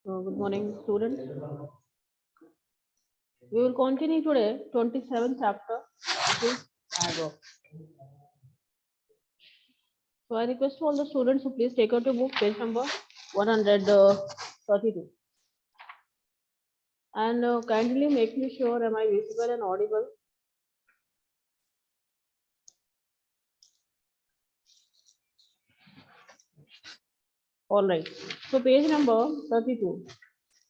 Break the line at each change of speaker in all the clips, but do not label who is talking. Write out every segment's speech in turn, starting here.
Good morning, students. We will continue today 27th chapter, which is Adverb. So I request all the students to please take out your book, page number 132, and kindly make me sure am I visible and audible. All right. So page number 32.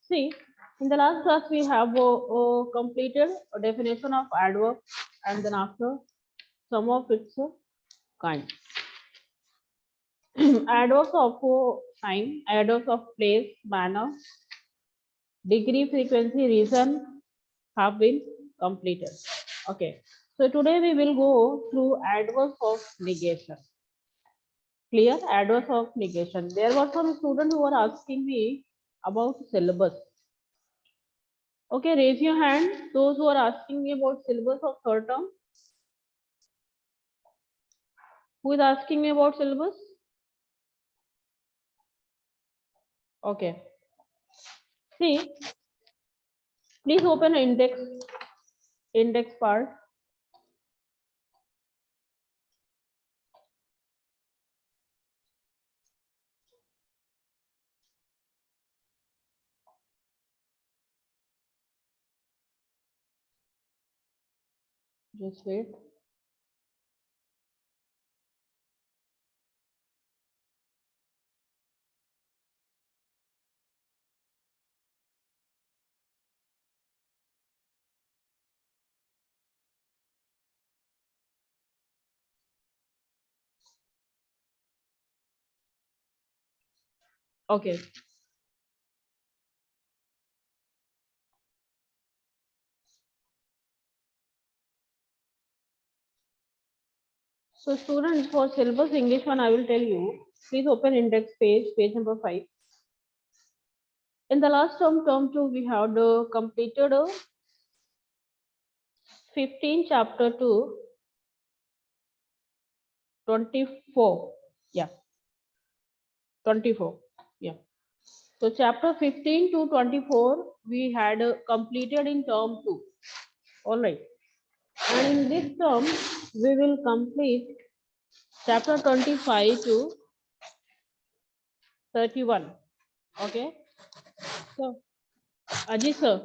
See, in the last class we have completed a definition of adverb, and then after some of its kind. Adverbs of time, adverbs of place, manner, degree, frequency, reason have been completed. Okay. So today we will go through adverbs of negation. Clear? Adverbs of negation. There were some students who were asking me about syllabus. Okay, raise your hand. Those who are asking me about syllabus of third term. Who is asking me about syllabus? Okay. See, please open index part. Just wait. Okay. So students, for syllabus English one, I will tell you, please open index page number 5. In the last term 2, we have completed 15 chapter to 24. Yeah, 24. Yeah. So chapter 15 to 24, we had completed in term 2. All right. And in this term, we will complete chapter 25 to 31. Okay. So, Ajit sir.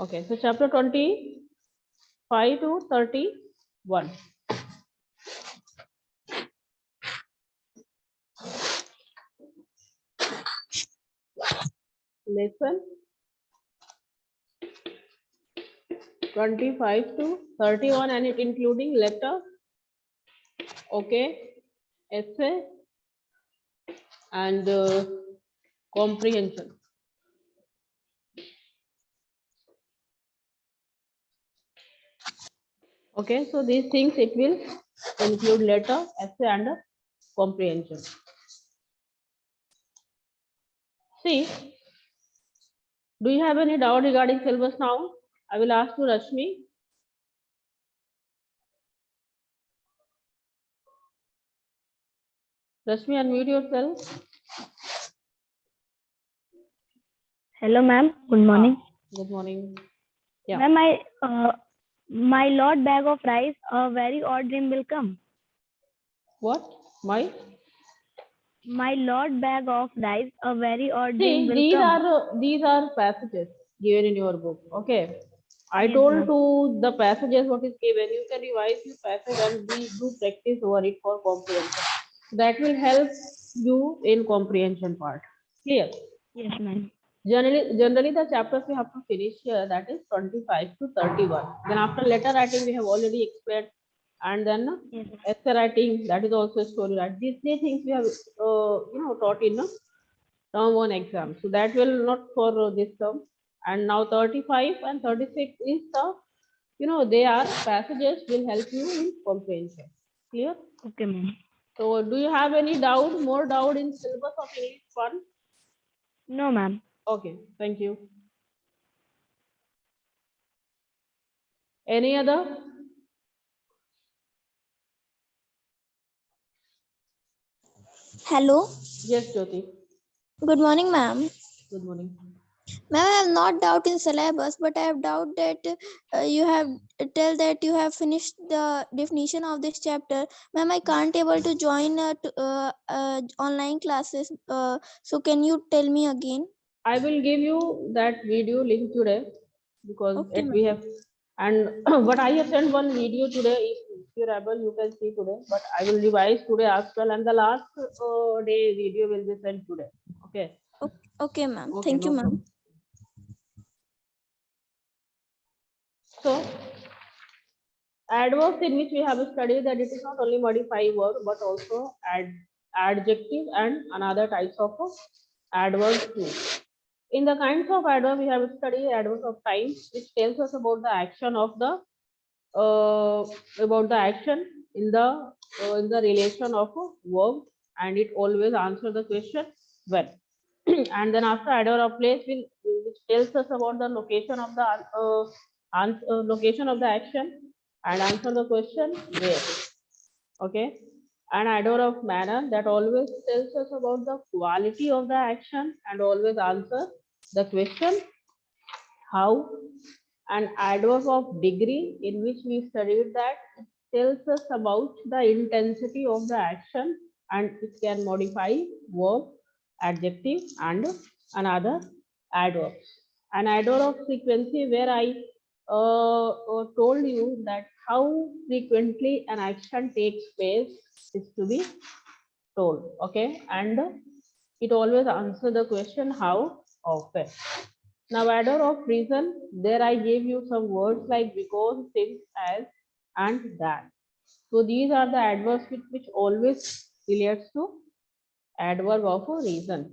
Okay, so chapter 25 to 31. Lesson 25 to 31, and it including letter, okay, essay, and comprehension. Okay, so these things it will include letter, essay, and comprehension. See, do you have any doubt regarding syllabus now? I will ask you, Rashmi. Rashmi, unmute yourself.
Hello, ma'am. Good morning.
Good morning. Yeah.
Ma'am, my Lord bag of rice, a very odd dream will come.
What? My
Lord bag of rice, a very odd dream
See,
will
these
come.
these are passages given in your book. Okay. I
Yes,
told
ma'am.
to the passages what is given. You can revise this passage and do practice over it for comprehension. That will help you in comprehension part. Clear?
Yes, ma'am.
Generally the chapters we have to finish here, that is 25 to 31. Then after letter writing we have already explained, and then
Yes, ma'am.
essay writing, that is also a story. Right? These three things we have taught in term 1 exam. So that will not for this term. And now 35 and 36 is the, they are passages will help you in comprehension. Clear?
Okay, ma'am.
So do you have any doubt, more doubt in syllabus of English 1?
No, ma'am.
Okay, thank you. Any other?
Hello.
Yes, Jyoti.
Good morning, ma'am.
Good morning.
Ma'am, I have not doubt in syllabus, but I have doubt that you have tell that you have finished the definition of this chapter. Ma'am, I can't able to join online classes. So can you tell me again?
I will give you that video link today because
Okay,
we
ma'am.
have, and but I have sent one video today. If you're able, you can see today. But I will revise today as well, and the last day video will be sent today. Okay.
Okay, ma'am.
Okay,
Thank you,
no
ma'am.
problem. So, adverbs in which we have studied that it is not only modify verb but also adjective and another types of adverbs too. In the kinds of adverb, we have studied adverbs of time, which tells us about the action of the about the action in the relation of a verb, and it always answer the question when. And then after adverb of place, which tells us about the location of the location of the action and answer the question where. Okay. And adverb of manner that always tells us about the quality of the action and always answer the question how. An adverb of degree in which we studied that it tells us about the intensity of the action and it can modify verb, adjective and another adverbs. An adverb of frequency where I told you that how frequently an action takes place is to be told. Okay, and it always answer the question how often. Now, adder of reason, there I gave you some words like because, since, as, and that. So these are the adverbs which always relates to adverb of a reason.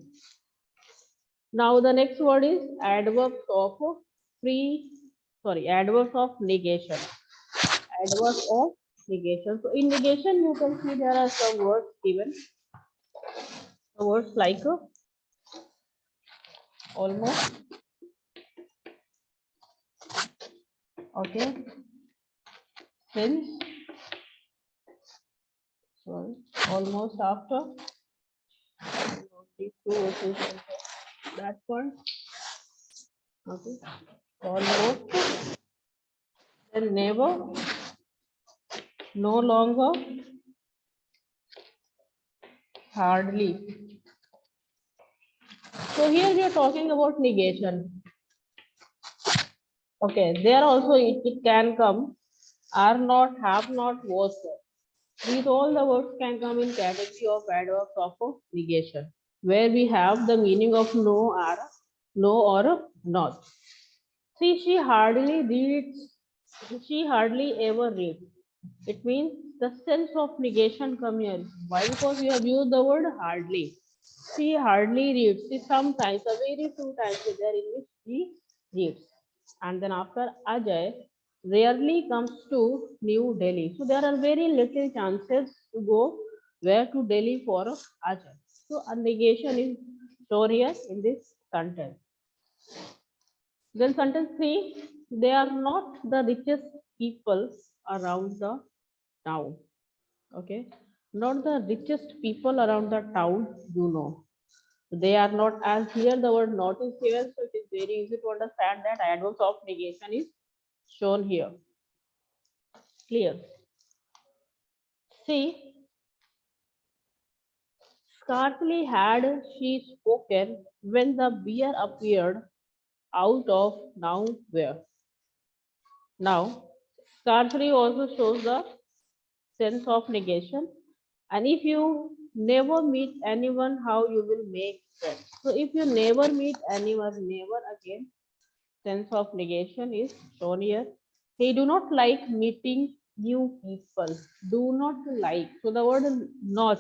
Now the next word is adverbs of adverbs of negation. Adverbs of negation. So in negation, you can see there are some words given. The words like almost, okay, since, sorry, almost after, these two verses, that one, okay, almost, then never, no longer, hardly. So here we are talking about negation. Okay, there also it can come, are not, have not, was not. These all the words can come in category of adverbs of negation, where we have the meaning of no, are, no or not. See, she hardly reads, she hardly ever reads. It means the sense of negation come here. Why? Because we have used the word hardly. She hardly reads. She sometimes, a very few times is there in which she reads. And then after Ajay, rarely comes to New Delhi. So there are very little chances to go where to Delhi for Ajay. So a negation is shown here in this sentence. Then sentence 3, they are not the richest people around the town. Okay, not the richest people around the town, They are not, as here the word not is here, so it is very easy to understand that adverbs of negation is shown here. Clear? See, scarcely had she spoken when the bear appeared out of nowhere. Now, scarcely also shows the sense of negation. And if you never meet anyone, how you will make friends? So if you never meet anyone, never again, sense of negation is shown here. He do not like meeting new people. Do not like. So the word not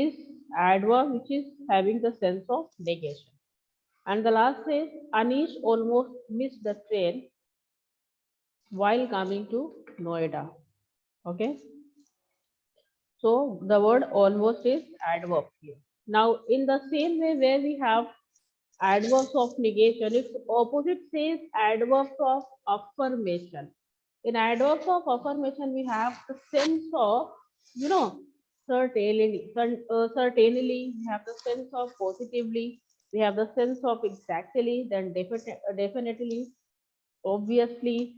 is adverb which is having the sense of negation. And the last is Anish almost missed the train while coming to Noida. Okay. So the word almost is adverb here. Now, in the same way where we have adverbs of negation, its opposite says adverbs of affirmation. In adverbs of affirmation, we have the sense of, you know, certainly, we have the sense of positively, we have the sense of exactly, then definitely, obviously,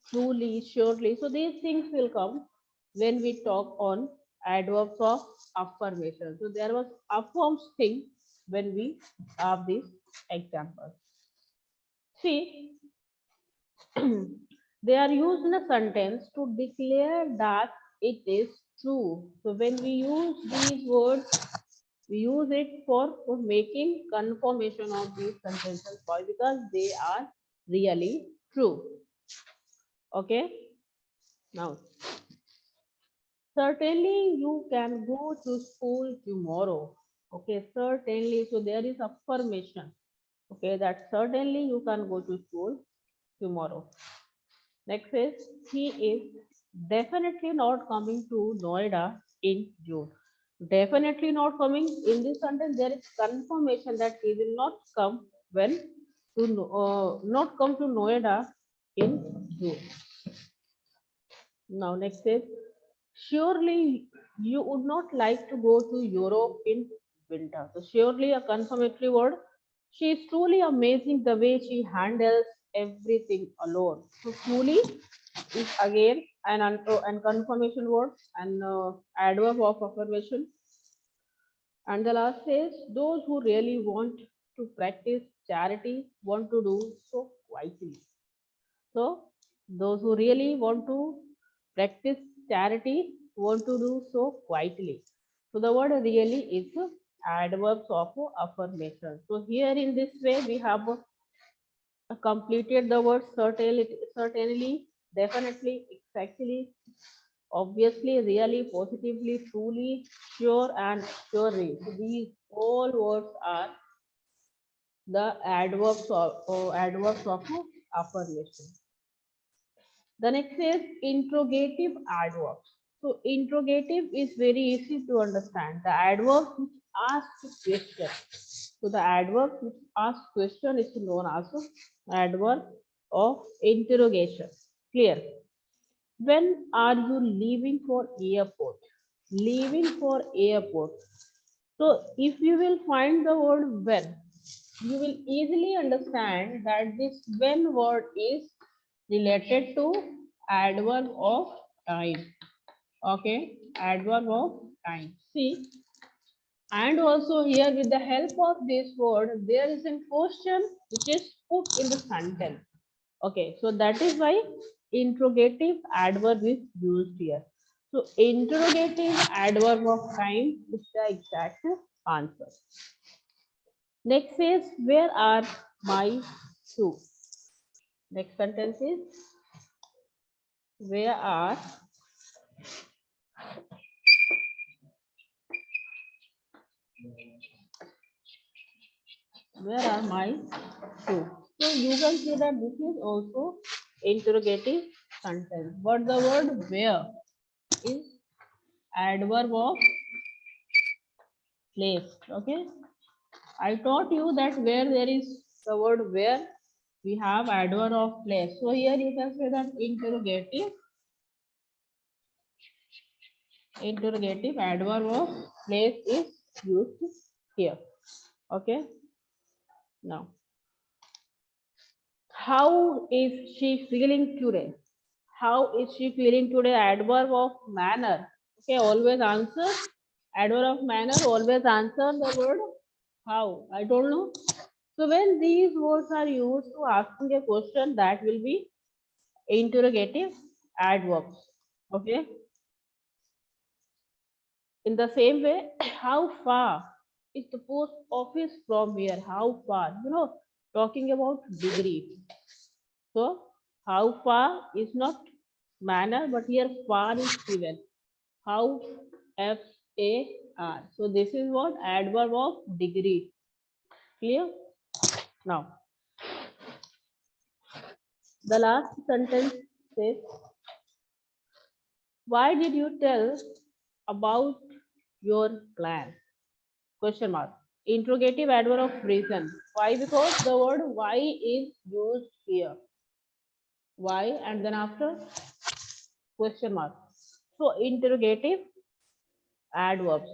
truly, surely. So these things will come when we talk on adverbs of affirmation. So there was affirms thing when we have these examples. See, they are used in a sentence to declare that it is true. So when we use these words, we use it for making confirmation of these sentences. Why? Because they are really true. Okay. Now, certainly you can go to school tomorrow. Okay, certainly. So there is affirmation. Okay, that certainly you can go to school tomorrow. Next is he is definitely not coming to Noida in June. Definitely not coming. In this sentence, there is confirmation that he will not come when not come to Noida in June. Now, next is surely you would not like to go to Europe in winter. So, surely a confirmatory word. She is truly amazing the way she handles everything alone. So, truly is again an confirmation word and adverb of affirmation. And the last is those who really want to practice charity want to do so quietly. So, those who really want to practice charity want to do so quietly. So, the word really is adverbs of affirmation. So, here in this way, we have completed the word certainly, definitely, exactly, obviously, really, positively, truly, sure, and surely. So, these all words are the adverbs of affirmation. The next is interrogative adverbs. So interrogative is very easy to understand. The adverb which asks question. So the adverb which asks question is known as adverb of interrogation. Clear? When are you leaving for airport? Leaving for airport. So if you will find the word when, you will easily understand that this when word is related to adverb of time. Okay, adverb of time. See, and also here with the help of this word, there is a question which is put in the sentence. Okay, so that is why interrogative adverb is used here. So interrogative adverb of time is the exact answer. Next is where are my shoes? Next sentence is where are my shoes? So you can see that this is also interrogative sentence. But the word where is adverb of place. Okay. I taught you that where there is the word where we have adverb of place. So here you can say that interrogative adverb of place is used here. Okay. Now, how is she feeling today? How is she feeling today? Adverb of manner. Okay, always answer. Adverb of manner, always answer the word how. I don't know. So when these words are used to asking a question, that will be interrogative adverbs. Okay. In the same way, how far is the post office from here? How far? Talking about degree. So, how far is not manner, but here far is given. How, F A are. So this is what adverb of degree. Clear? Now, the last sentence says, why did you tell about your plan? Question mark. Interrogative adverb of reason. Why? Because the word why is used here. Why and then after question mark. So interrogative adverbs.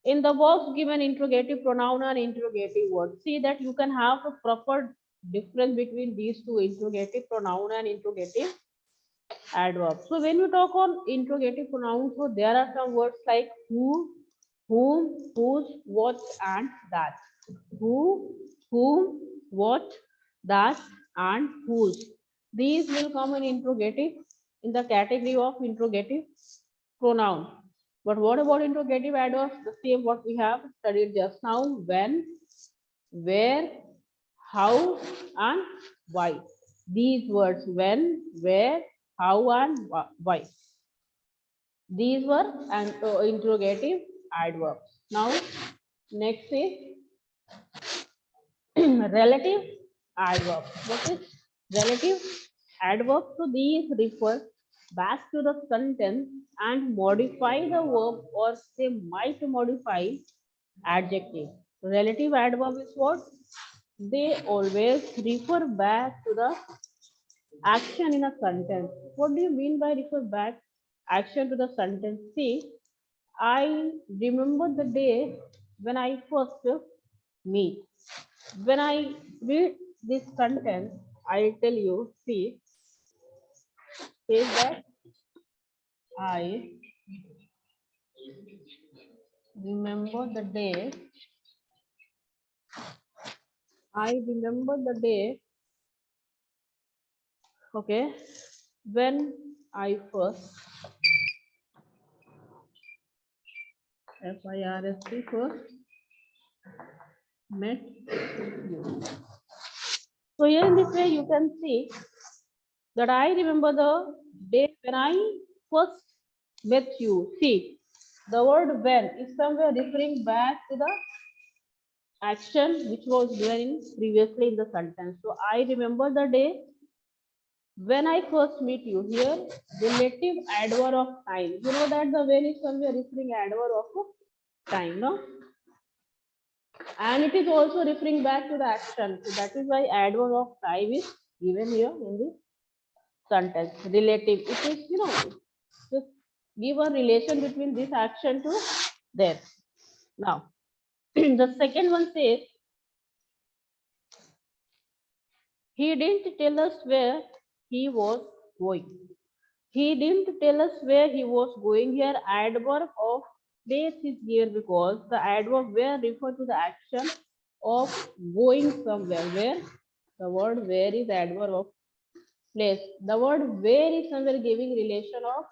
In the box given interrogative pronoun and interrogative word. See that you can have a proper difference between these two, interrogative pronoun and interrogative adverb. So when you talk on interrogative pronouns, so there are some words like who, whom, whose, what, and that. Who, whom, what, that, and whose. These will come in interrogative in the category of interrogative pronoun. But what about interrogative adverbs? The same what we have studied just now. When, where, how, and why. These words when, where, how, and why. These were interrogative adverbs. Now, next is relative adverb. What is relative adverb? So these refer back to the sentence and modify the verb, or they might modify adjective. Relative adverb is what? They always refer back to the action in a sentence. What do you mean by refer back action to the sentence? See, I remember the day when I first meet. When I read this sentence, I'll tell you, see, says that I remember the day, I remember the day, okay, when I first, F-I-R-S-T, first met you. So here in this way, you can see that I remember the day when I first met you. See, the word when is somewhere referring back to the action which was doing previously in the sentence. So I remember the day when I first meet you. Here, relative adverb of time. You know that the when is somewhere referring adverb of time, no? And it is also referring back to the action. So that is why adverb of time is given here in this sentence. Relative. It is, just give a relation between this action to there. Now, the second one says, he didn't tell us where he was going. He didn't tell us where he was going. Here, adverb of place is here because the adverb where refer to the action of going somewhere. Where? The word where is adverb of place. The word where is somewhere giving relation of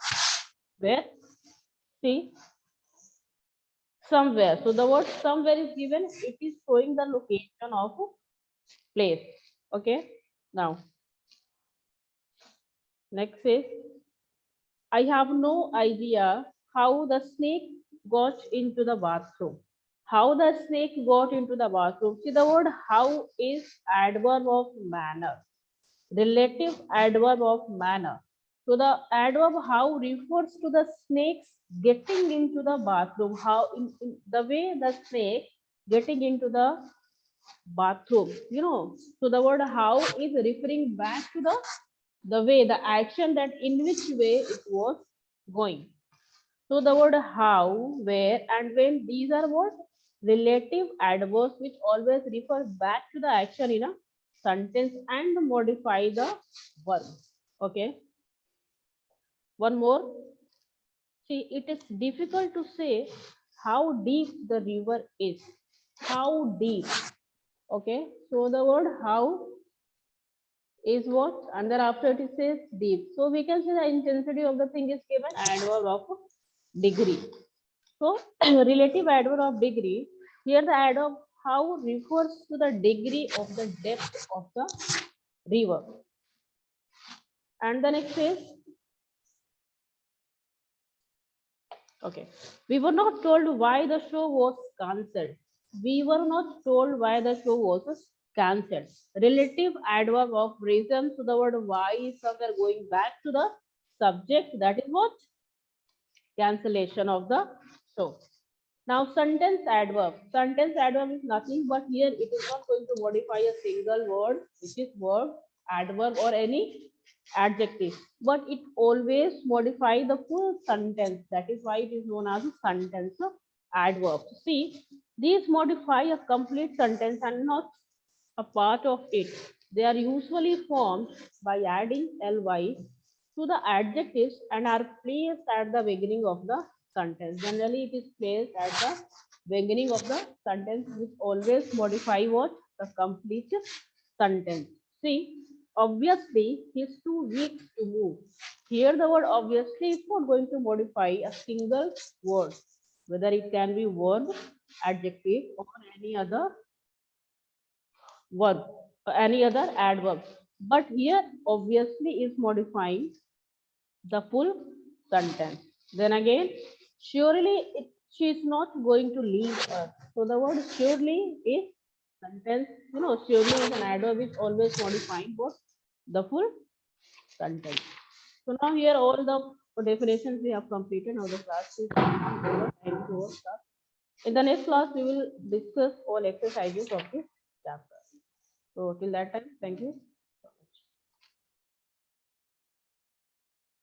where? See, somewhere. So the word somewhere is given. It is showing the location of place. Okay. Now, next is, I have no idea how the snake got into the bathroom. How the snake got into the bathroom. See, the word how is adverb of manner, relative adverb of manner. So the adverb how refers to the snake's getting into the bathroom. How in the way the snake getting into the bathroom. So the word how is referring back to the way, the action, that in which way it was going. So the word how, where, and when, these are what? Relative adverbs which always refer back to the action in a sentence and modify the verb. Okay. One more. See, it is difficult to say how deep the river is. How deep. Okay. So the word how is what? And then after it says deep. So we can say the intensity of the thing is given adverb of degree. So relative adverb of degree, here the adverb how refers to the degree of the depth of the river. And the next is Okay. We were not told why the show was cancelled. We were not told why the show was cancelled. Relative adverb of reason to the word why is somewhere going back to the subject. That is what? Cancellation of the show. Now, sentence adverb. Sentence adverb is nothing but here it is not going to modify a single word, which is verb, adverb, or any adjective, but it always modify the full sentence. That is why it is known as a sentence adverb. See, these modify a complete sentence and not a part of it. They are usually formed by adding ly to the adjectives and are placed at the beginning of the sentence. Generally, it is placed at the beginning of the sentence, which always modify what? The complete sentence. See, obviously, he is too weak to move. Here, the word obviously is not going to modify a single word, whether it can be verb, adjective, or any other verb, or any other adverb. But here, obviously, is modifying the full sentence. Then again, surely she is not going to leave us. So the word surely is sentence, surely is an adverb is always modifying what? The full sentence. So now here all the definitions we have completed. Now the class is over. Thank you all, class. In the next class, we will discuss all exercises of this chapter. So till that time, thank you.